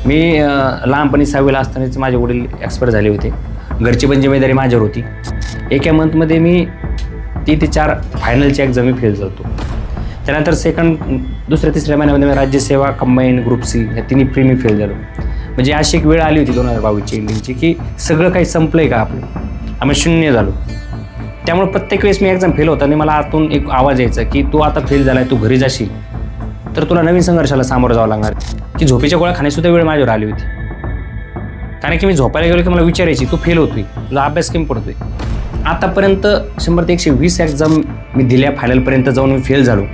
मी लहानपणी 6वीला असतानाच माझे वडील एक्सपायर झाले होते. घरची पण जिम्मेदारी माझ्यावर होती. एका मंथमध्ये मी 3 ते 4 फायनलची एक्झाम मी फेल झालो. त्यानंतर दुसऱ्या तिसऱ्या महिन्यामध्ये मी राज्यसेवा कंबाईन ग्रुप सी या तिन्ही प्री मी फेल झालो. म्हणजे अशी एक वेळ आली होती 2022ची एंडिंगची की सगळं काही संपलं आहे का आपलं, आम्ही शून्य झालो. त्यामुळे प्रत्येक वेळेस मी एक्झाम फेल होता आणि मला आतून एक आवाज यायचा की तू आता फेल झाला आहे, तू घरी जाशील तर तुला नवीन संघर्षाला सामोरं जावं लागणार. की झोपेच्या गोळ्या खाण्यासुद्धा वेळ माझ्यावर आली होती. कारण की मी झोपायला गेलो की मला विचारायची तू फेल होतोय, तुझा अभ्यास कमी पडतोय. आतापर्यंत 100 ते 120 एक्झाम मी दिल्या, फायनलपर्यंत जाऊन मी फेल झालो.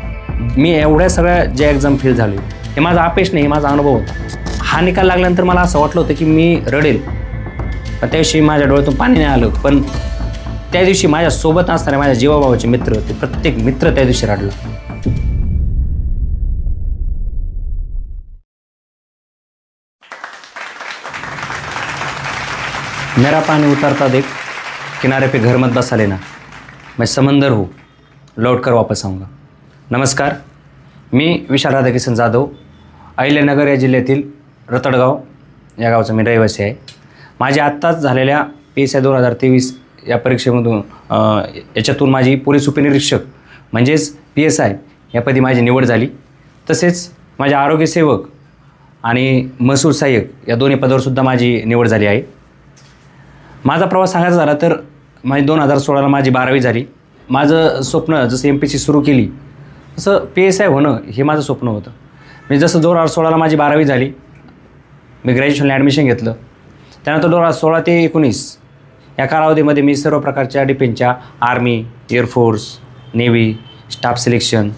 मी एवढ्या सगळ्या ज्या एक्झाम फेल झालो हे माझा अपयश नाही, हे माझा अनुभव होता. हा निकाल लागल्यानंतर मला असं वाटलं होतं की मी रडेल, पण त्या दिवशी माझ्या डोळ्यातून पाणी नाही आलं. पण त्या दिवशी माझ्यासोबत असणारे माझ्या जीवाभावाचे मित्र होते, प्रत्येक मित्र त्या दिवशी रडला. मेरा पानी उतरता देख, किनारे पे घर मत बसा लेना, मैं समंदर हूँ, लौट कर वापस आऊँगा. नमस्कार, मी विशाल राधाकिशन जाधव, अहिल्यानगर या जिल्ह्यातील रतडगाव या गावचा मी रहिवासी आहे. माझ्या आत्ताच झालेल्या PSI 2023 या परीक्षेमधून याच्यातून माझी पोलीस उपनिरीक्षक म्हणजेच PSI या पदी माझी निवड झाली. तसेच माझ्या आरोग्य सेवक आणि महसूल सहाय्यक या दोन्ही पदावरसुद्धा माझी निवड झाली आहे. माझा प्रवास सांगायचा झाला तर माझी 2016ला माझी 12वी झाली. माझं स्वप्न जसं MPSC सुरू केली तसं PSI होणं हे माझं स्वप्न होतं. मी जसं 2016ला माझी 12वी झाली, मी ग्रॅज्युएशनला ॲडमिशन घेतलं. त्यानंतर 2016 ते 2019 या कालावधीमध्ये मी सर्व प्रकारच्या डिफेन्सच्या army, air force, navy, staff selection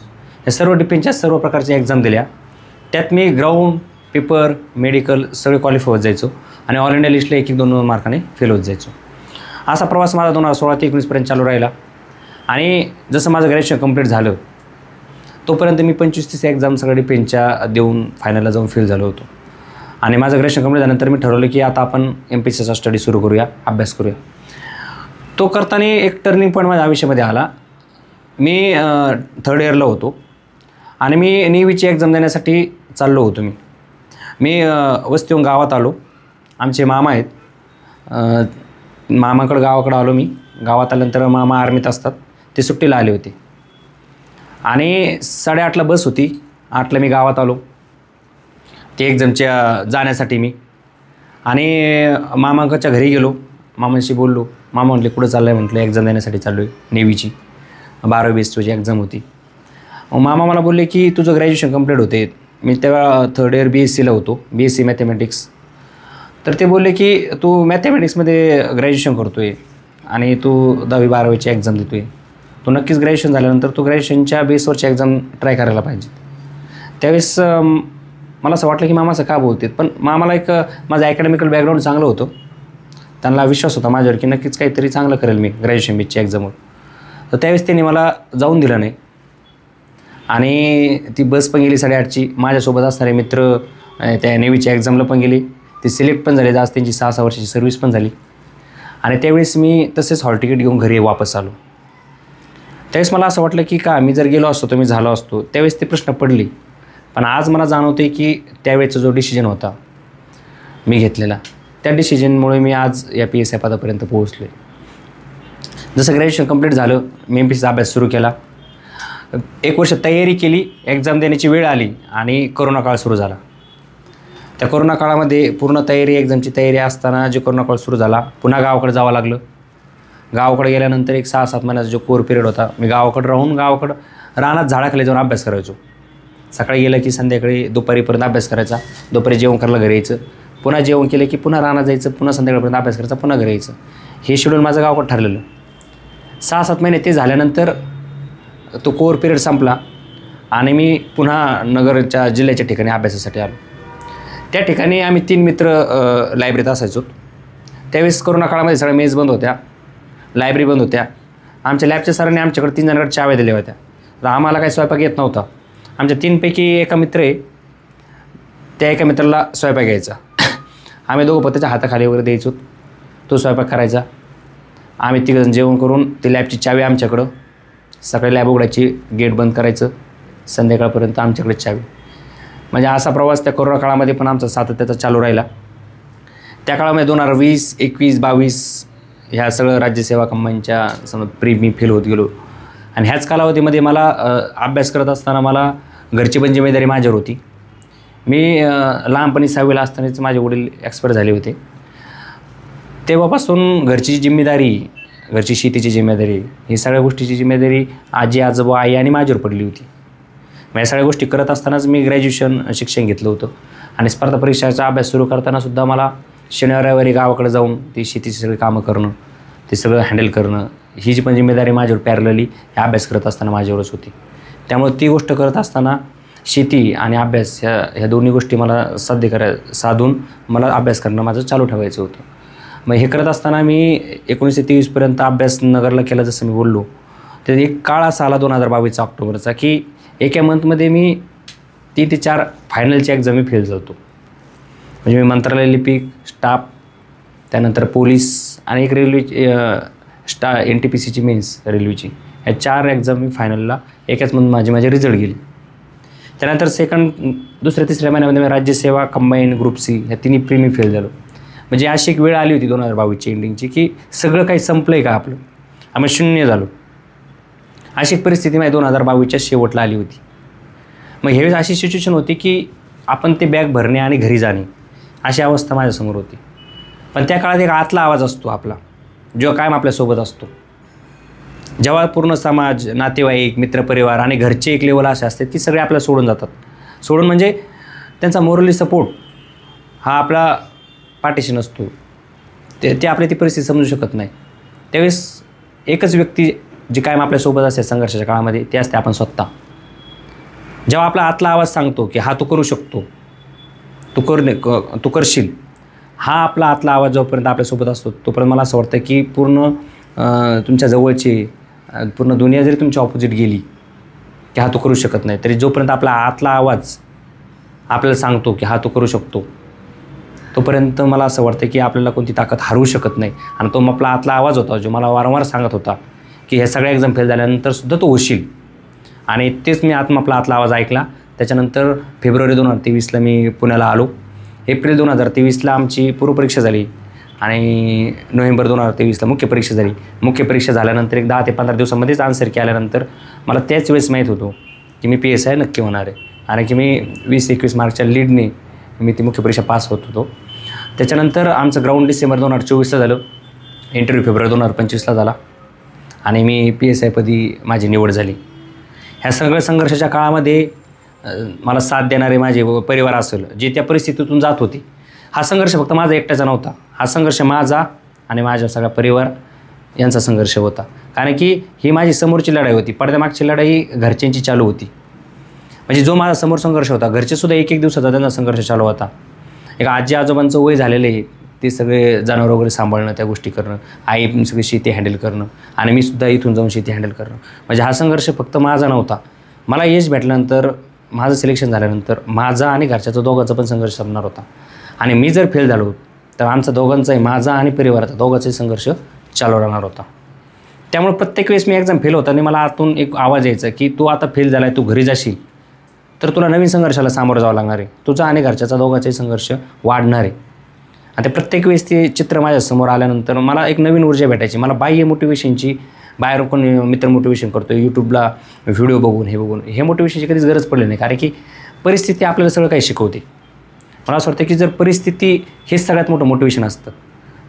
या सर्व डिफेन्सच्या सर्व प्रकारच्या एक्झाम दिल्या. त्यात मी ग्राउंड, पेपर, मेडिकल सगळे क्वालिफाय होत जायचो आणि ऑल इंडिया लिस्टला 1-2 मार्काने फेल होत जायचो. असा प्रवास माझा 2016 ते 2019पर्यंत चालू राहिला. आणि जसं माझं ग्रॅज्युएशन कंप्लीट झालं तोपर्यंत मी 25-30 एक्झाम सगळ्या डिफेन्सच्या देऊन फायनलला जाऊन फेल झालो होतो. आणि माझं ग्रॅज्युएशन कंप्लीट झाल्यानंतर मी ठरवलं की आता आपण MPSCचा स्टडी सुरू करूया, अभ्यास करूया. तो करताना एक टर्निंग पॉईंट माझ्या आयुष्यामध्ये आला. मी 3rd इयरला होतो आणि मी नेव्हीची एक्झाम देण्यासाठी चाललो होतो. मी वस्तीहून गावात आलो. आमचे मामा आहेत, गावाकडं आलो. मी गावात आल्यानंतर मामा आर्मीत असतात, ते सुट्टीला आले होते आणि 8:30ला बस होती. 8ला मी गावात आलो ते एक्झामच्या जाण्यासाठी मी. आणि मामांकडच्या घरी गेलो, मामांशी बोललो. मामा म्हटले कुठं चाललं आहे? म्हटलं एक्झाम देण्यासाठी चाललो आहे, नेव्हीची 12वी बेस्टची एक्झाम होती. मामा मला बोलले की तुझं ग्रॅज्युएशन कंप्लीट होते. मी तेव्हा 3rd इयर BSCला होतो, BSc मॅथमॅटिक्स. तर ते बोलले की तू मॅथमॅटिक्समध्ये ग्रॅज्युएशन करतो आहे आणि तू 10वी 12वीची एक्झाम देतो आहे, तू नक्कीच ग्रॅज्युएशन झाल्यानंतर तू ग्रॅज्युएशनच्या बेसवरची एक्झाम ट्राय करायला पाहिजे. त्यावेळेस मला असं वाटलं की मामा असं का बोलतात, पण मामाला एक माझं ॲकॅडमिकल बॅकग्राऊंड चांगलं होतं. त्यांना विश्वास होता माझ्यावर की नक्कीच काहीतरी चांगलं करेल मी ग्रॅज्युएशन बेसची एक्झामवर. तर त्यावेळेस त्यांनी मला जाऊन दिलं नाही आणि ती बस पण गेली 8:30ची. माझ्यासोबत असणारे मित्र त्या नेव्हीच्या एक्झामला पण गेले, ते सिलेक्ट पण झाले. आज त्यांची 6 वर्षाची सर्व्हिस पण झाली. आणि त्यावेळेस मी तसेच हॉल तिकीट घेऊन घरी वापस आलो. त्यावेळेस मला असं वाटलं की का मी जर गेलो असतो तर मी झालो असतो. त्यावेळेस ते प्रश्न पडले. पण आज मला जाणवते की त्यावेळेचा जो डिसिजन होता मी घेतलेला, त्या डिसिजनमुळे मी आज या PSI पदापर्यंत पोहोचलो आहे. जसं ग्रॅज्युएशन कंप्लीट झालं, मी MPSCचा अभ्यास सुरू केला. 1 वर्ष तयारी केली, एक्झाम देण्याची वेळ आली आणि कोरोना काळ सुरू झाला. त्या कोरोना काळामध्ये पूर्ण तयारी, एक्झामची तयारी असताना जे कोरोना काळ सुरू झाला, पुन्हा गावाकडे जावं लागलं. गावाकडे गेल्यानंतर एक 6-7 महिन्याचा जो कोर पिरियड होता, मी गावाकडे राहून रानात झाडाखाली जाऊन अभ्यास करायचो. सकाळी गेलं की संध्याकाळी दुपारीपर्यंत अभ्यास करायचा. दुपारी जेवण करायला घरी यायचं, पुन्हा जेवण केलं की पुन्हा रानात जायचं, पुन्हा संध्याकाळपर्यंत अभ्यास करायचा, पुन्हा घरी यायचं. हे शेड्यूल माझं गावाकडे ठरलेलं. 6-7 महिने ते झाल्यानंतर तो कोर पिरियड संपला आणि मी पुन्हा नगरच्या जिल्ह्याच्या ठिकाणी अभ्यासासाठी आलो. त्या ठिकाणी आम्ही 3 मित्र लायब्ररीत असायचो. त्यावेळेस कोरोना काळामध्ये सगळ्या मेस बंद होत्या, लायब्ररी बंद होत्या. आमच्या लॅबच्या सरांनी आमच्याकडे 3 जणांकडे चाव्या दिल्या होत्या. तर आम्हाला काही स्वयंपाक येत नव्हता. आमच्या 3पैकी एका मित्र आहे, त्या एका मित्राला स्वयंपाक यायचा. आम्ही दोघं त्याच्या हाताखाली वगैरे द्यायचो, तो स्वयंपाक करायचा. आम्ही 3 जण जेवण करून ती लॅबची चावी आमच्याकडं, सकाळी लॅब उघडायची, गेट बंद करायचं, संध्याकाळपर्यंत आमच्याकडे चावी. म्हणजे असा प्रवास त्या कोरोना काळामध्ये पण आमचा सातत्याचा चालू राहिला. त्या काळामध्ये 2020, 21, 22 ह्या सगळं राज्यसेवा कंबाईनच्या समजा मी फेल होत गेलो. आणि ह्याच कालावधीमध्ये मला अभ्यास करत असताना मला घरची पण जिम्मेदारी माझ्यावर होती. मी लहानपणी 6वीला असतानाच माझे वडील एक्सपायर झाले होते. तेव्हापासून घरची जिम्मेदारी, घरची शेतीची जिम्मेदारी, ही सगळ्या गोष्टीची जिम्मेदारी आजी, आजोबा, आई आणि माझ्यावर पडली होती. मग या सगळ्या गोष्टी करत असतानाच मी ग्रॅज्युएशन शिक्षण घेतलं होतं. आणि स्पर्धा परीक्षाचा अभ्यास सुरू करतानासुद्धा मला शनिवार रविवारी गावाकडे जाऊन ती शेतीची सगळी कामं करणं, ते सगळं हँडल करणं, ही जी पण जिम्मेदारी माझ्यावर पॅरलली ह्या अभ्यास करत असताना माझ्यावरच होती. त्यामुळे ती गोष्ट करत असताना शेती आणि अभ्यास ह्या दोन्ही गोष्टी मला साधून मला अभ्यास करणं माझं चालू ठेवायचं होतं. मग हे करत असताना मी 1923पर्यंत अभ्यास नगरला केला, जसं मी बोललो. तर एक काळ असा आला 2022 ऑक्टोबरचा की एका मंथमध्ये मी 3 ते 4 फायनलच्या एक्झामी फेल झालो. म्हणजे मी मंत्रालय लिपिक, स्टाफ, त्यानंतर पोलीस आणि एक रेल्वे NTPCची मेन्स रेल्वेची, ह्या 4 एक्झाम मी फायनलला एकाच मंथ माझे रिझल्ट गेले. त्यानंतर दुसऱ्या तिसऱ्या महिन्यामध्ये मी राज्यसेवा कंबाईन ग्रुप C ह्या तिन्ही मी फेल झालो. म्हणजे अशी एक वेळ आली होती 2022ची एंडिंगची की सगळं काही संपलं आहे का आपलं, आम्ही शून्य झालो. अशी एक परिस्थिती माझी 2022च्या शेवटला आली होती. मग ह्यावेळेस अशी सिच्युएशन होती की आपण ते बॅग भरणे आणि घरी जाणे अशी अवस्था माझ्यासमोर होती. पण त्या काळात एक आतला आवाज असतो आपला, जो कायम आपल्यासोबत असतो. जेव्हा पूर्ण समाज, नातेवाईक, मित्रपरिवार आणि घरचे एक लेवल असे असते की सगळे आपल्याला सोडून जातात. सोडून म्हणजे त्यांचा मोरली सपोर्ट हा आपला पाठीशी नसतो. ते आपली ती परिस्थिती समजू शकत नाही. त्यावेळेस एकच व्यक्ती जी कायम आपल्यासोबत असते संघर्षाच्या काळामध्ये, ते असते आपण स्वतः. जेव्हा आपला आतला आवाज सांगतो की हा तू करू शकतो, तू करशील, हा आपला आतला आवाज जोपर्यंत आपल्यासोबत असतो तोपर्यंत मला असं वाटतं की पूर्ण तुमच्या जवळचे, पूर्ण दुनिया जरी तुमच्या ऑपोजिट गेली की हा तू करू शकत नाही, तरी जोपर्यंत आपला आतला आवाज आपल्याला सांगतो की हा तू करू शकतो, तोपर्यंत मला असं वाटतं की आपल्याला कोणती ताकद हरवू शकत नाही. आणि तो आपला आतला आवाज होता जो मला वारंवार सांगत होता की ह्या सगळ्या एक्झाम फेल झाल्यानंतरसुद्धा तो होशील. आणि तेच मी आपला आतला आवाज ऐकला. त्याच्यानंतर फेब्रुवारी 2023ला मी पुण्याला आलो. एप्रिल 2023ला आमची पूर्वपरीक्षा झाली आणि नोव्हेंबर 2023ला मुख्य परीक्षा झाली. मुख्य परीक्षा झाल्यानंतर एक 10 ते 15 दिवसामध्येच आन्सर की आल्यानंतर मला त्याच वेळेस माहीत होतो की मी PSI नक्की होणार आहे. आणि की मी 20-21 मार्कच्या लीडने मी ती मुख्य परीक्षा पास होत होतो. त्याच्यानंतर आमचं ग्राउंड डिसेंबर 2024ला झालं, इंटरव्ह्यू फेब्रुवारी 2025ला झाला आणि मी PSIपदी माझी निवड झाली. ह्या सगळ्या संघर्षाच्या काळामध्ये मला साथ देणारे माझे परिवार असेल, जे त्या परिस्थितीतून जात होते. हा संघर्ष फक्त माझा एकट्याचा नव्हता, हा संघर्ष माझा आणि माझ्या सगळ्या परिवार यांचा संघर्ष होता. कारण की ही माझी समोरची लढाई होती, पडद्यामागची लढाई घरच्यांची चालू होती. म्हणजे जो माझा समोर संघर्ष होता, घरचेसुद्धा एक दिवसाचा त्यांचा संघर्ष चालू होता. एक आजी आजोबांचं वय झालेलं आहे, ते सगळे जनावर वगैरे सांभाळणं, त्या गोष्टी करणं, आई सगळी शेती हँडल करणं आणि मी सुद्धा इथून जाऊन शेती हँडल करणं. म्हणजे हा संघर्ष फक्त माझा नव्हता. मला यश भेटल्यानंतर, माझं सिलेक्शन झाल्यानंतर माझा आणि घरच्याचा दोघांचा पण संघर्ष संपणार होता. आणि मी जर फेल झालो तर आमचा दोघांचाही, माझा आणि परिवाराचा दोघांचाही संघर्ष चालू राहणार होता. त्यामुळे प्रत्येक वेळेस मी एक्झाम फेल होताना मला आतून एक आवाज यायचा की तू आता फेल झाला आहे, तू घरी जाशील तर तुला नवीन संघर्षाला सामोरं जावं लागणार आहे. तुझा आणि घरच्याचा दोघांचाही संघर्ष वाढणार आहे. आणि प्रत्येक वेळेस ते चित्र माझ्यासमोर आल्यानंतर मला एक नवीन ऊर्जा भेटायची. मला बाह्य मोटिवेशनची, बाहेर कोण मित्र मोटिवेशन करतो, यूट्यूबला व्हिडिओ बघून हे मोटिवेशनची कधीच गरज पडली नाही. कारण की परिस्थिती आपल्याला सगळं काही शिकवते. मला असं वाटतं की जर परिस्थिती हेच सगळ्यात मोठं मोटिवेशन असतं.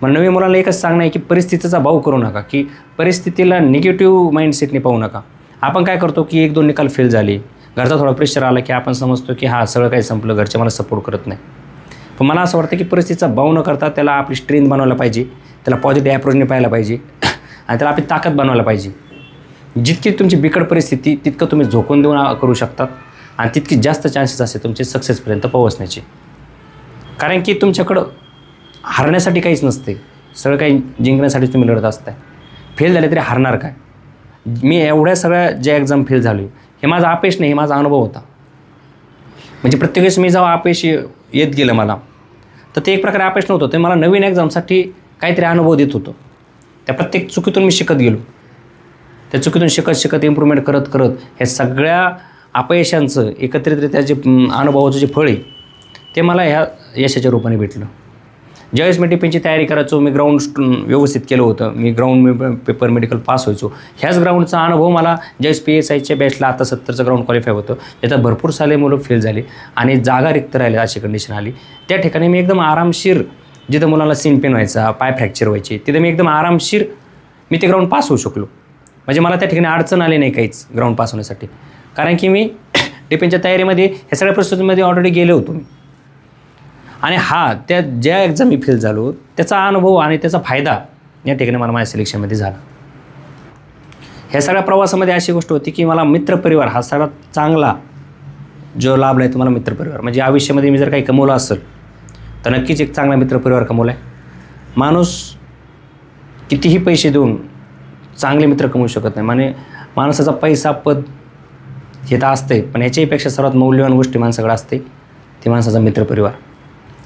मला नवीन मुलांना एकच सांगणं आहे की परिस्थितीचा भाव करू नका, की परिस्थितीला निगेटिव्ह माइंडसेटने पाहू नका. आपण काय करतो की 1-2 निकाल फेल झाले, घरचा थोडा प्रेशर आला की आपण समजतो की हा सगळं काही संपलं, घरचे मला सपोर्ट करत नाही. पण मला असं वाटतं की परिस्थितीचा भाव न करता त्याला आपली स्ट्रेंथ बनवायला पाहिजे, त्याला पॉझिटिव्ह अप्रोचने पाहायला पाहिजे आणि त्याला आपली ताकद बनवायला पाहिजे. जितकी तुमची बिकट परिस्थिती तितकं तुम्ही झोकून देऊन करू शकतात आणि तितकी जास्त चान्सेस असते तुमचे सक्सेसपर्यंत पोहोचण्याचे. कारण की तुमच्याकडं हरण्यासाठी काहीच नसते, सगळं काही जिंकण्यासाठी तुम्ही लढत असताय. फेल झाले तरी हरणार काय? मी एवढ्या सगळ्या ज्या एक्झाम फेल झालो हे माझा अपयश नाही, हे माझा अनुभव होता. म्हणजे प्रत्येक वेळेस मी जेव्हा अपयश येत गेलं मला, तर ते एक प्रकारे अपयश नव्हतं, ते मला नवीन एक्झामसाठी काहीतरी अनुभव देत होतं. त्या प्रत्येक चुकीतून मी शिकत गेलो. त्या चुकीतून शिकत इम्प्रूव्हमेंट करत हे सगळ्या अपयशांचं एकत्रितरित्या जे अनुभवाचं जे फळ आहे ते मला ह्या यशाच्या रूपाने भेटलं. ज्यावेळेस मी टिफिनची तयारी करायचो, मी ग्राउंड व्यवस्थित केलं होतं, मी ग्राउंड पेपर मेडिकल पास व्हायचो. ह्याच ग्राउंडचा अनुभव मला ज्यावेळेस PSIच्या बॅचला आता 70चं ग्राउंड क्वालिफाय होतं, त्याच्यात भरपूर सारे मुलं फेल झाली आणि जागा रिक्त राहिल्या अशी कंडिशन आली. त्या ठिकाणी मी एकदम आरामशीर, जिथं मुलांना सीन पेन व्हायचा, पाय फ्रॅक्चर व्हायचे, तिथं मी एकदम आरामशीर मी ते ग्राउंड पास होऊ शकलो. म्हणजे मला त्या ठिकाणी अडचण आली नाही काहीच ग्राउंड पास होण्यासाठी, कारण की मी टिफिनच्या तयारीमध्ये ह्या सगळ्या परिस्थितीमध्ये ऑलरेडी गेलो होतो मी. आणि त्या ज्या एक्झाम मी फेल झालो त्याचा अनुभव आणि त्याचा फायदा या ठिकाणी मला माझ्या सिलेक्शनमध्ये झाला. ह्या सगळ्या प्रवासामध्ये अशी गोष्ट होती की मला मित्रपरिवार हा सर्वात चांगला जो लाभला आहे तो मला मित्रपरिवार. म्हणजे आयुष्यामध्ये मी जर काही कमवलं असेल तर नक्कीच एक चांगला मित्रपरिवार कमवला आहे. माणूस कितीही पैसे देऊन चांगले मित्र कमवू शकत नाही. म्हणजे माणसाचा पैसा पद हे तर असते, पण ह्याच्याहीपेक्षा सर्वात मौल्यवान गोष्टी माणसाकडे असते ते माणसाचा मित्रपरिवार.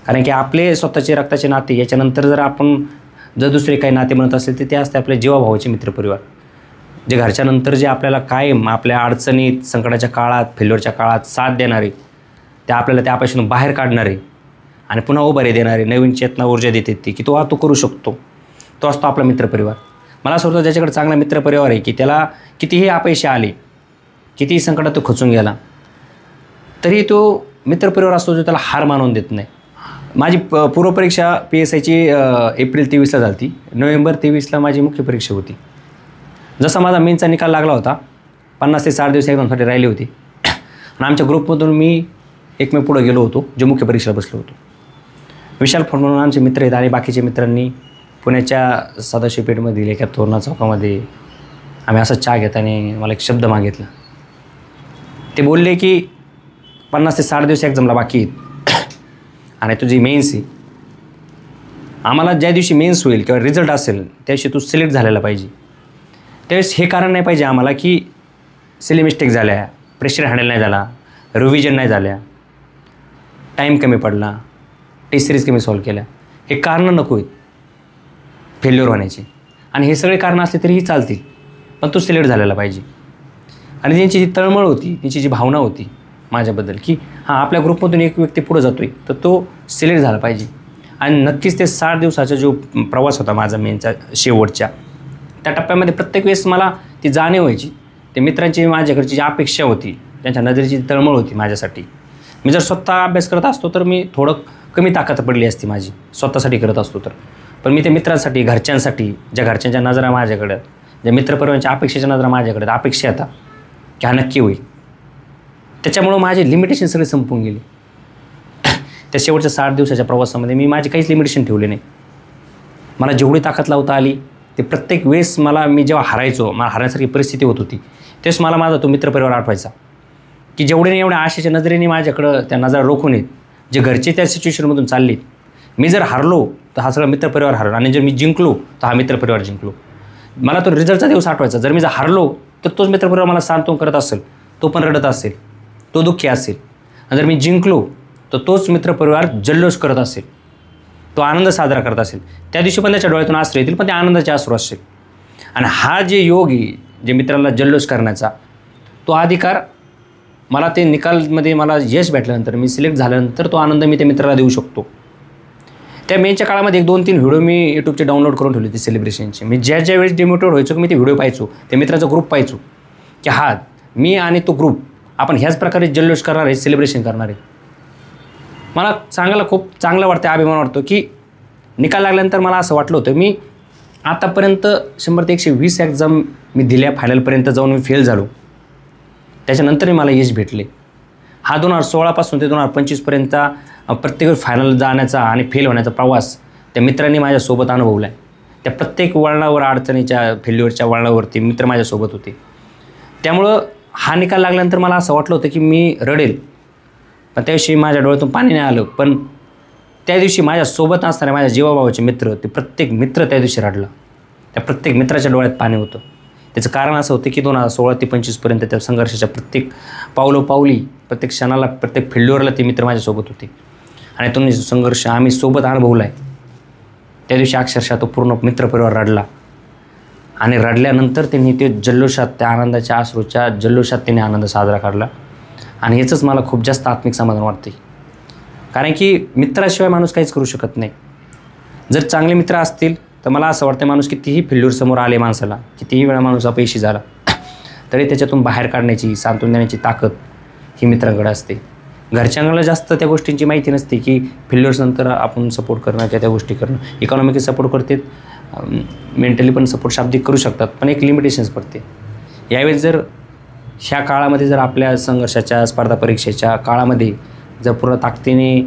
कारण की आपले स्वतःचे रक्ताचे नाते याच्यानंतर जर दुसरे काही नाते म्हणत असेल तर ते असते आपले जीवाभावाचे मित्रपरिवार, जे घरच्यानंतर जे आपल्याला कायम आपल्या अडचणीत, संकटाच्या काळात, फेल्युअरच्या काळात साथ देणारे, ते आपल्याला त्या अपयशातून बाहेर काढणारे आणि पुन्हा उभारी देणारे, नवीन चेतना ऊर्जा देते ती की तू करू शकतो, तो असतो आपला मित्रपरिवार. मला असं वाटतं ज्याच्याकडे चांगला मित्रपरिवार आहे की त्याला कितीही अपयश आले, कितीही संकटात तो खचून गेला तरी तो मित्रपरिवार असतो जो त्याला हार मानून देत नाही. माझी पूर्वपरीक्षा PSIची एप्रिल 23ला झाली. नोव्हेंबर 23ला माझी मुख्य परीक्षा होती. जसा माझा मेनचा निकाल लागला होता, 50 ते 60 दिवस एक्झामसाठी राहिले होते आणि आमच्या ग्रुपमधून मी एकमेव पुढं गेलो होतो जो मुख्य परीक्षेला बसलो होतो. विशाल फड म्हणून आमचे मित्र आहेत आणि बाकीचे मित्रांनी पुण्याच्या सदाशिव पेठमधील एका तोरणा चौकामध्ये आम्ही असं चहा घेताना मला एक शब्द मागितला. ते बोलले की 50 ते 60 दिवस एक्झामला बाकी आहेत आणि तुझी मेन्स आहे, आम्हाला ज्या दिवशी मेन्स होईल किंवा रिझल्ट असेल त्या दिवशी तू सिलेक्ट झालेला पाहिजे. त्यावेळेस हे कारण नाही पाहिजे आम्हाला की सिली मिस्टेक झाल्या, प्रेशर हँडल नाही झाला, रिव्हिजन नाही झाल्या, टाईम कमी पडला, टेस्ट सिरीज कमी सॉल्व्ह केल्या. हे कारणं नको आहेत फेल्युअर होण्याची. आणि हे सगळे कारणं असले तरीही चालतील, पण तू सिलेक्ट झालेला पाहिजे. आणि त्यांची जी तळमळ होती, त्यांची जी भावना होती माझ्याबद्दल की आपल्या ग्रुपमधून एक व्यक्ती पुढं जातो आहे तर तो सिलेक्ट झाला पाहिजे. आणि नक्कीच ते 60 दिवसाचा जो प्रवास होता माझा मेनचा शेवटच्या, त्या टप्प्यामध्ये प्रत्येक वेळेस मला ती जाणीव व्हायची. ते मित्रांची माझ्याकडची जी अपेक्षा होती, त्यांच्या नजरेची तळमळ होती माझ्यासाठी. मी जर स्वतः अभ्यास करत असतो तर मी थोडं कमी ताकद पडली असती माझी, स्वतःसाठी करत असतो तर. पण मी ते मित्रांसाठी, घरच्यांसाठी, ज्या घरच्यांच्या नजरा माझ्याकडे, ज्या मित्रपरिवारांच्या अपेक्षेच्या नजरा माझ्याकडे, अपेक्षा आता की हा नक्की होईल, त्याच्यामुळं माझे लिमिटेशन सगळे संपून गेले. त्या शेवटच्या 60 दिवसाच्या प्रवासामध्ये मी माझी काहीच लिमिटेशन ठेवले नाही. मला जेवढी ताकद लावता आली ते प्रत्येक वेळेस मी जेव्हा हरायचो, मला हरण्यासारखी परिस्थिती होत होती, तेच मला माझा तो मित्रपरिवार आठवायचा की जेवढे नाही एवढ्या आशेच्या नजरेने माझ्याकडं त्या नजरा रोखून येत, जे घरचे त्या सिच्युएशनमधून चाललेत. मी जर हरलो तर हा सगळा मित्रपरिवार हरलो आणि जर मी जिंकलो तर हा मित्रपरिवार जिंकलो. मला तो रिझल्टचा दिवस आठवायचा. जर मी जर हरलो तर तोच मित्रपरिवार मला सांत्वन करत असेल, तो पण रडत असेल, तो दुःखी असेल. आणि जर मी जिंकलो तर तोच मित्रपरिवार जल्लोष करत असेल, तो आनंद साजरा करत असेल. त्या दिवशी पण त्याच्या डोळ्यातून अश्रू येतील, पण ते आनंदाचे अश्रू असेल. आणि हा जे योग आहे, जे मित्रांना जल्लोष करण्याचा, तो अधिकार मला ते निकालमध्ये मला यश भेटल्यानंतर, मी सिलेक्ट झाल्यानंतर तो आनंद मी त्या मित्राला देऊ शकतो. त्या मेच्या काळामध्ये 1-2-3 व्हिडिओ मी यूट्यूबचे डाउनलोड करून ठेवले होते सेलिब्रेशनचे. मी ज्या वेळेस डिमोटिवेट व्हायचो मी ते व्हिडिओ पाहायचो, त्या मित्राचा ग्रुप पाहायचो की मी आणि तो ग्रुप आपण ह्याच प्रकारे जल्लोष करणार आहे, सेलिब्रेशन करणार आहे. मला सांगायला खूप चांगलं वाटतं, अभिमान वाटतो की निकाल लागल्यानंतर मला असं वाटलं होतं मी आतापर्यंत 100 ते 120 एक्झाम मी दिल्या, फायनलपर्यंत जाऊन मी फेल झालो, त्याच्यानंतरही मला यश भेटले. हा 2016 ते 2025पर्यंत प्रत्येक फायनल जाण्याचा आणि फेल होण्याचा प्रवास त्या मित्रांनी माझ्यासोबत अनुभवला आहे. त्या प्रत्येक वळणावर, अडचणीच्या, फेल्युअरच्या वळणावरती मित्र माझ्यासोबत होते. त्यामुळं हा निकाल लागल्यानंतर मला असं वाटलं होतं की मी रडेल, पण त्या दिवशी माझ्या डोळ्यातून पाणी नाही आलं. पण त्या दिवशी माझ्यासोबत असणारे माझ्या जीवाभावाचे मित्र, ते प्रत्येक मित्र त्या दिवशी रडला. त्या प्रत्येक मित्राच्या डोळ्यात पाणी होतं. त्याचं कारण असं होतं की 2016 ते 25पर्यंत त्या संघर्षाच्या प्रत्येक पावलोपावली, प्रत्येक क्षणाला, प्रत्येक फेल्युअरला ते मित्र माझ्यासोबत होते. आणि तो संघर्ष आम्ही सोबत अनुभवला आहे. त्या दिवशी अक्षरशः तो पूर्ण मित्रपरिवार रडला. आणि रडल्यानंतर त्यांनी ते जल्लोषात, त्या आनंदाच्या अश्रूच्या जल्लोषात त्यांनी आनंद साजरा करला. आणि याचंच मला खूप जास्त आत्मिक समाधान वाटते. कारण की मित्राशिवाय माणूस काहीच करू शकत नाही. जर चांगले मित्र असतील तर मला असं वाटतं माणूस कितीही फेल्युअर समोर आले माणसाला, कितीही वेळा माणूस अपयशी झाला तरी त्याच्यातून बाहेर काढण्याची, सांत्वन देण्याची ताकद ही मित्रांकडे असते. घरच्यांना जास्त त्या गोष्टींची माहिती नसते की फेल्युअर्सनंतर आपण सपोर्ट करणं, त्या गोष्टी करणं. इकॉनॉमिकली सपोर्ट करते, मेंटली पण सपोर्ट शाब्दिक करू शकतात, पण एक लिमिटेशन्स पडते. यावेळेस जर ह्या काळामध्ये जर आपल्या संघर्षाच्या, स्पर्धा परीक्षेच्या काळामध्ये जर पूर्ण ताकदीने,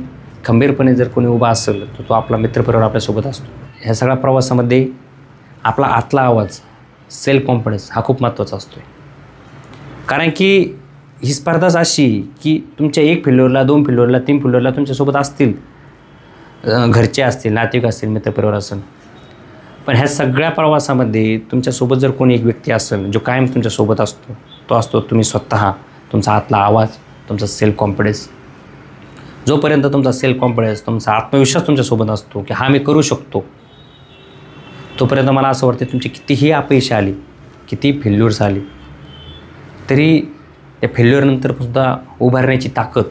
खंबीरपणे जर कोणी उभा असेल तर तो आपला मित्रपरिवार आपल्यासोबत असतो. ह्या सगळ्या प्रवासामध्ये आपला आतला आवाज, सेल्फ कॉन्फिडन्स हा खूप महत्त्वाचा असतो. कारण की ही स्पर्धाच अशी की तुमच्या 1 फेल्युअरला, 2 फेल्युअरला, 3 फेल्युअरला तुमच्यासोबत असतील, घरचे असतील, नातेवाईक असतील, मित्रपरिवार असेल, पण ह्या सगळ्या प्रवासामध्ये तुमच्यासोबत जर कोणी एक व्यक्ती असेल जो कायम तुमच्यासोबत असतो, तो असतो तुम्ही स्वतः. तुमचा आतला आवाज, तुमचा सेल्फ कॉन्फिडन्स. जोपर्यंत तुमचा सेल्फ कॉन्फिडन्स, तुमचा आत्मविश्वास तुमच्यासोबत असतो की हा मी करू शकतो, तोपर्यंत मला असं वाटतं तुमची कितीही अपयश आली, कितीही फेल्युअर्स आली तरी त्या फेल्युअरनंतर सुद्धा उभारण्याची ताकद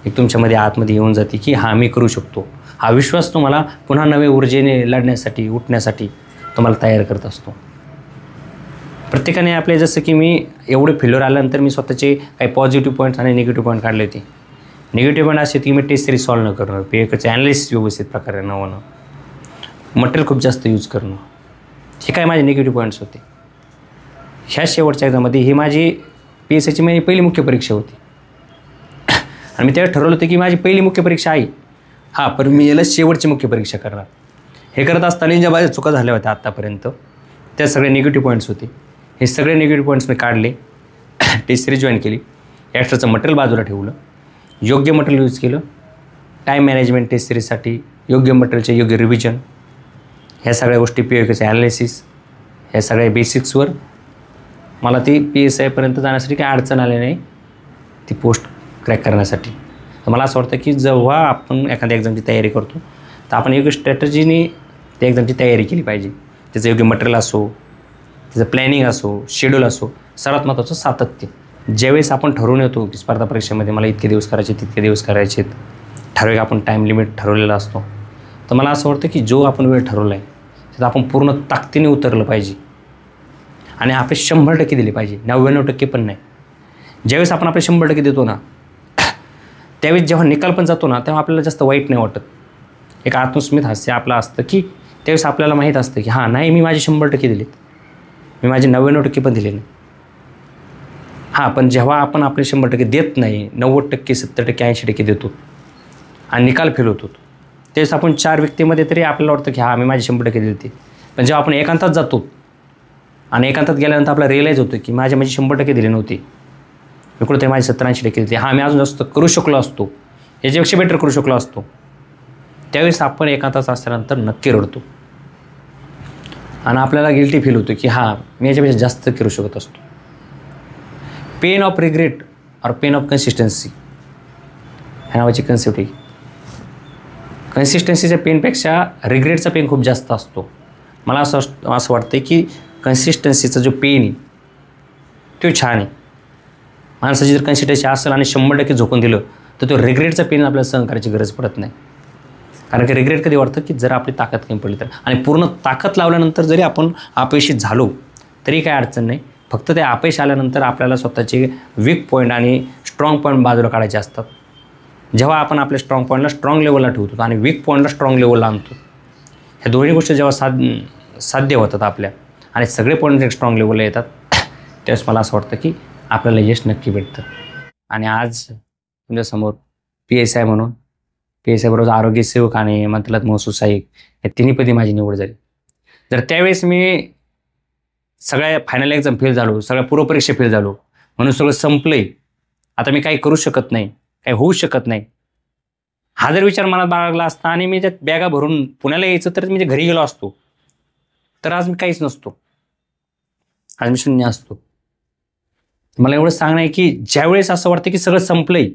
एक तुमच्यामध्ये आतमध्ये येऊन जाते की हा मी करू शकतो. हा विश्वास तुम्हाला पुन्हा नवे ऊर्जेने लढण्यासाठी, उठण्यासाठी तुम्हाला तयार करत असतो. प्रत्येकाने आपले, जसं की मी एवढे फेल्युअर आल्यानंतर मी स्वतःचे काही पॉझिटिव्ह पॉईंट्स आणि निगेटिव्ह पॉईंट काढले होते. निगेटिव्ह पॉईंट असे की मी टेस्ट सिरीज सॉल्व्ह न करणं, पीएचं ॲनालिसिस व्यवस्थित प्रकारे न होणं, मटेरियल खूप जास्त यूज करणं, हे काय माझे निगेटिव्ह पॉईंट्स होते. ह्या शेवटच्या एक्झाममध्ये ही माझी PSIची माझी पहिली मुख्य परीक्षा होती आणि मी त्यावेळेस ठरवलं होतं की माझी पहिली मुख्य परीक्षा आहे. पण मी याला शेवटची मुख्य परीक्षा करणार. हे करत असताना ज्या माझ्या चुका झाल्या होत्या आत्तापर्यंत, त्या सगळे निगेटिव्ह पॉईंट्स होते. हे सगळे निगेटिव्ह पॉईंट्स मी काढले, टेस्ट सिरीज जॉईन केली, एक्स्ट्राचं मटेरियल बाजूला ठेवलं, योग्य मटेरियल यूज केलं, टाईम मॅनेजमेंट टेस्ट सिरीजसाठी, योग्य मटेरियलचे योग्य रिव्हिजन, ह्या सगळ्या गोष्टी, POKचं ॲनालिसिस, ह्या सगळ्या बेसिक्सवर मला ती PSIपर्यंत जाण्यासाठी काही अडचण आली नाही, ती पोस्ट क्रॅक करण्यासाठी. तर मला असं वाटतं की जेव्हा आपण एखाद्या एक्झामची तयारी करतो तर आपण योग्य स्ट्रॅटजीने त्या एक्झामची तयारी केली पाहिजे. त्याचं योग्य मटेरियल असो, त्याचं प्लॅनिंग असो, शेड्यूल असो, सर्वात महत्त्वाचं सातत्य. ज्यावेळेस आपण ठरवून येतो की स्पर्धा परीक्षेमध्ये मला इतके दिवस करायचे, तितके दिवस करायचे, ठरविक आपण टाईम लिमिट ठरवलेला असतो, तर मला असं वाटतं की जो आपण वेळ ठरवला आहे त्यात आपण पूर्ण ताकदीने उतरलं पाहिजे आणि आपले 100% दिले पाहिजे, 99% पण नाही. ज्यावेळेस आपण आपले 100% देतो ना, त्यावेळेस जेव्हा निकाल पण जातो ना, तेव्हा आपल्याला जास्त वाईट नाही वाटत. एक आत्मस्मित हास्य आपलं असतं की त्यावेळेस आपल्याला माहीत असतं की नाही, मी माझे 100% दिलेत, मी माझे 99% पण दिले नाही. पण जेव्हा आपण आपले 100% देत नाही, 90%, 70%, 80% देतो आणि निकाल फेल होतो, त्यावेळेस आपण 4 व्यक्तीमध्ये तरी आपल्याला वाटतं की मी माझे 100% दिले ते. पण जेव्हा आपण एकांतात जातो आणि एकांतात गेल्यानंतर आपल्याला रिअलाईज होतं की माझे 100% दिले नव्हते, मी कुठे माझे 70-80% दिले, मी अजून जास्त करू शकलो असतो, याच्यापेक्षा बेटर करू शकलो असतो. त्यावेळेस आपण एकांतात असल्यानंतर नक्की रडतो आणि आपल्याला गिल्टी फील होतं की मी याच्यापेक्षा जास्त करू शकत असतो. पेन ऑफ रिग्रेट और पेन ऑफ कन्सिस्टन्सी ह्या नावाची कन्सेप्ट आहे. कन्सिस्टन्सीच्या पेनपेक्षा रिग्रेटचा पेन खूप जास्त असतो. मला असं वाटतं की कन्सिस्टन्सीचा जो पेन आहे तो छान आहे. माणसाची जर कन्सिस्टन्सी असेल आणि 100% झोकून दिलं तर तो रिग्रेटचा पेन आपल्याला सहन करायची गरज पडत नाही. कारण की रिग्रेट कधी वाटतं की जर आपली ताकद कमी पडली तर, आणि पूर्ण ताकद लावल्यानंतर जरी आपण अपयशी झालो तरी काय अडचण नाही. फक्त ते अपयश आल्यानंतर आपल्याला स्वतःचे वीक पॉईंट आणि स्ट्रॉंग पॉईंट बाजूला काढायचे असतात. जेव्हा आपण आपल्या स्ट्रॉंग पॉईंटला स्ट्रॉंग लेवलला ठेवतो आणि वीक पॉईंटला स्ट्रॉंग लेवलला आणतो, ह्या दोन्ही गोष्टी जेव्हा साध्य होतात आपल्या आणि सगळे पॉईंट स्ट्रॉंग लेवलला येतात, त्यावेळेस मला असं वाटतं की आपल्याला यश नक्की भेटतं. आणि आज तुमच्यासमोर PSI म्हणून, PSI बरोबर आरोग्य सेवक आणि मंत्रालयात महसूल सहाय्यक या तिन्हीपदी माझी निवड झाली. जर त्यावेळेस मी सगळ्या फायनल एक्झाम फेल झालो, सगळ्या पूर्वपरीक्षा फेल झालो, म्हणून सगळं संपलंय, आता मी काही करू शकत नाही, काही होऊ शकत नाही, हा जर विचार मनात बाळगला असता आणि मी त्यात बॅगा भरून पुण्याला यायचं तर मी घरी गेलो असतो, तर आज मी काहीच नसतो, आज मी शून्य असतो. मला एवढं सांगणं आहे की ज्यावेळेस असं वाटतं की सगळं संपलंय,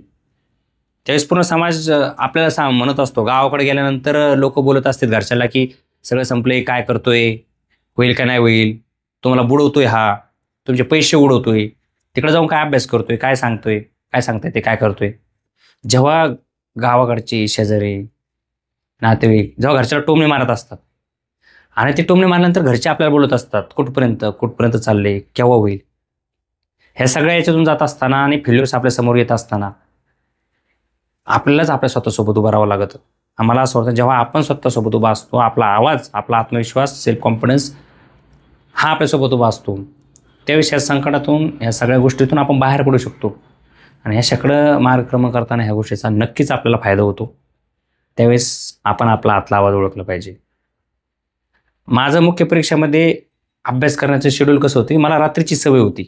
त्यावेळेस पूर्ण समाज आपल्याला म्हणत असतो. गावाकडे गेल्यानंतर लोक बोलत असतात घरच्याला की सगळं संपलंय, काय करतोय, होईल का नाही होईल, तुम्हाला बुडवतोय, तुमचे पैसे उडवतोय, तिकडे जाऊन काय अभ्यास करतोय, काय सांगतोय, काय सांगता येते काय करतोय. जेव्हा गावाकडचे शेजारी नातेवाईक जेव्हा घरच्याला टोमणे मारत असतात आणि ते टोमणे मारल्यानंतर घरचे आपल्याला बोलत असतात कुठपर्यंत चालले, केव्हा होईल. ह्या सगळ्या याच्यातून जात असताना आणि फेल्युअर्स आपल्या समोर येत असताना आपल्यालाच आपल्या स्वतःसोबत उभं राहावं लागतं. आम्हाला असं वाटतं जेव्हा आपण स्वतःसोबत उभा असतो, आपला आवाज, आपला आत्मविश्वास, सेल्फ कॉन्फिडन्स हा आपल्यासोबत उभा असतो, त्यावेळेस या संकटातून या सगळ्या गोष्टीतून आपण बाहेर पडू शकतो. आणि ह्याच्याकडं मार्गक्रमण करताना ह्या गोष्टीचा नक्कीच आपल्याला फायदा होतो. त्यावेळेस आपण आपला आतला आवाज ओळखला पाहिजे. माझं मुख्य परीक्षेमध्ये अभ्यास करण्याचं शेड्यूल कसं होतं, मला रात्रीची सवय होती.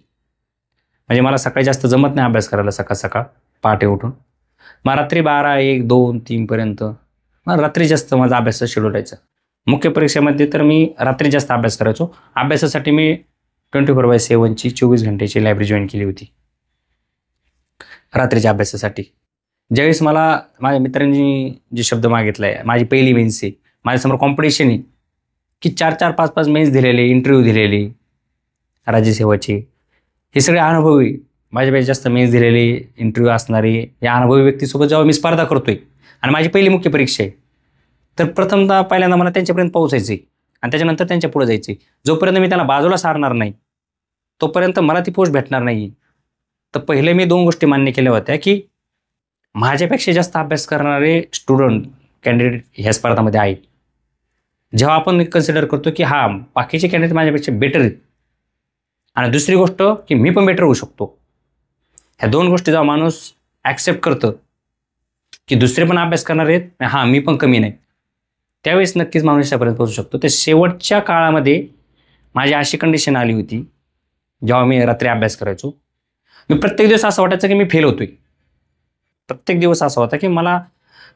म्हणजे मला सकाळी जास्त जमत नाही अभ्यास करायला, सकाळ पहाटे उठून. मग रात्री 12, 1, 2, 3पर्यंत मग रात्री जास्त माझा अभ्यासाचं शेड्यूल राहायचं. मुख्य परीक्षेमध्ये तर मी रात्री जास्त अभ्यास करायचो. अभ्यासासाठी मी 24/7ची 24 घंटेची लायब्ररी जॉईन केली होती रात्रीच्या अभ्यासासाठी. ज्यावेळेस मला माझ्या मित्रांनी जे शब्द मागितलाय, माझी पहिली मेन्स आहे, माझ्यासमोर कॉम्पिटिशन आहे की 4-4, 5-5 मेन्स दिलेले, इंटरव्ह्यू दिलेले राज्यसेवाचे, हे सगळे अनुभवी, माझ्यापेक्षा जास्त मेन्स दिलेले, इंटरव्ह्यू असणारे या अनुभवी व्यक्तीसोबत जेव्हा मी स्पर्धा करतोय आणि माझी पहिली मुख्य परीक्षा आहे, तर पहिल्यांदा मला त्यांच्यापर्यंत पोहोचायचं आहे आणि त्याच्यानंतर त्यांच्या पुढे जायचं आहे. जोपर्यंत मी त्यांना बाजूला सारणार नाही तोपर्यंत मला ती पोस्ट भेटणार नाही. तर पहिले मी 2 गोष्टी मान्य केल्या होत्या की माझ्यापेक्षा जास्त अभ्यास करणारे स्टुडंट, कॅन्डिडेट ह्या स्पर्धामध्ये आहेत. जेव्हा आपण कन्सिडर करतो की बाकीचे कॅन्डिडेट माझ्यापेक्षा बेटर आहेत, आणि दुसरी गोष्ट की मी पण बेटर होऊ शकतो, ह्या 2 गोष्टी जेव्हा माणूस ॲक्सेप्ट करतं की दुसरे पण अभ्यास करणार आहेत, मी पण कमी नाही, त्यावेळेस नक्कीच माणूस यापर्यंत पोहोचू शकतो. ते शेवटच्या काळामध्ये माझी अशी कंडिशन आली होती, जेव्हा मी रात्री अभ्यास करायचो, मी प्रत्येक दिवस असं वाटायचं की मी फेल होतोय. प्रत्येक दिवस असा होता की मला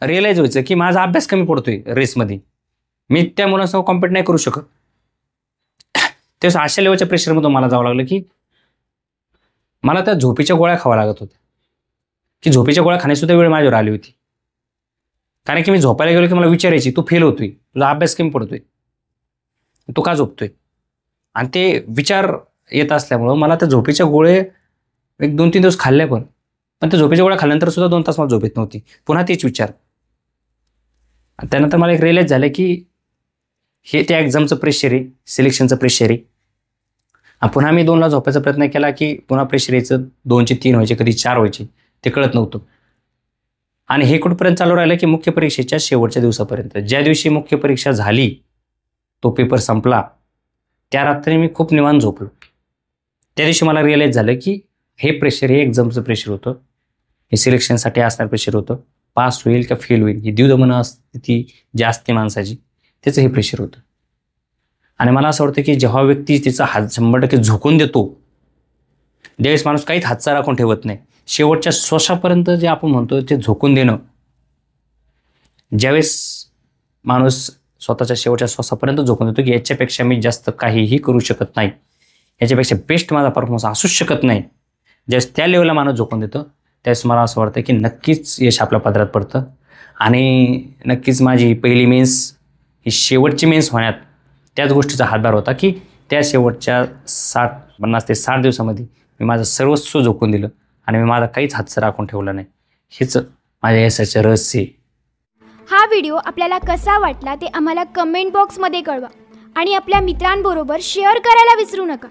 रिअलाईज व्हायचं की माझा अभ्यास कमी पडतोय रेसमध्ये, मी त्या मुलांसह कॉम्पिट नाही करू शकत. तेव्हा अशा लेवलच्या प्रेशरमधून मला जावं लागलं की मला त्या झोपेच्या गोळ्या खावा लागत होत्या, की झोपेच्या गोळ्या खाण्यासुद्धा वेळ माझ्यावर आली होती. कारण की मी झोपायला गेलो की मला विचारायची, तू फेल होतोय, तुझा अभ्यास कमी पडतोय, तू का झोपतोय. आणि ते विचार येत असल्यामुळं मला त्या झोपेच्या गोळे 1-2-3 दिवस खाल्ल्या, पण त्या झोपेच्या गोळ्या खाल्ल्यानंतर सुद्धा 2 तास मला झोप येत नव्हती. पुन्हा तेच विचार. त्यानंतर मला एक रिअलाईज झालं की हे त्या एक्झामचं प्रेशर आहे, सिलेक्शनचं प्रेशर आहे. पुन्हा मी 2ला झोपायचा प्रयत्न केला की पुन्हा प्रेशर यायचं, 2चे 3 व्हायचे, कधी 4 व्हायचे, ते कळत नव्हतं. आणि हे कुठपर्यंत चालू राहिलं की मुख्य परीक्षेच्या शेवटच्या दिवसापर्यंत. ज्या दिवशी मुख्य परीक्षा झाली, तो पेपर संपला, त्या रात्री मी खूप निवांत झोपलो. त्या दिवशी मला रिअलाईज झालं की हे प्रेशर, हे एक्झामचं प्रेशर होतं, हे सिलेक्शनसाठी असणारं प्रेशर होतं. पास होईल का फेल होईल ही द्विधामना स्थिती जी असते माणसाची, त्याचं हे प्रेशर होतं. आणि मला असं वाटतं की जेव्हा व्यक्ती तिचा हात 100% झोकून देतो, ज्यावेळेस माणूस काहीच हातचा राखून ठेवत नाही, शेवटच्या श्वासापर्यंत जे आपण म्हणतो ते झोकून देणं, ज्यावेळेस माणूस स्वतःच्या शेवटच्या श्वासापर्यंत झोकून देतो की याच्यापेक्षा मी जास्त काहीही करू शकत नाही, याच्यापेक्षा बेस्ट माझा परफॉर्मन्स असूच शकत नाही, ज्यावेळेस त्या लेवलला माणूस झोकून देतो, त्यावेळेस मला असं वाटतं की नक्कीच यश आपल्या पदरात पडतं. आणि नक्कीच माझी पहिली मेन्स ही शेवटची मेन्स होण्यात त्याच गोष्टीचा हातभार होता की त्या शेवटच्या 50 ते 60 दिवसामध्ये मी माझं सर्वस्व झोकून दिलं आणि मी माझा काहीच हातचं राखून ठेवलं नाही. हेच माझ्या यशाचं रहस्य आहे. हा व्हिडिओ आपल्याला कसा वाटला ते आम्हाला कमेंट बॉक्समध्ये कळवा आणि आपल्या मित्रांबरोबर शेअर करायला विसरू नका.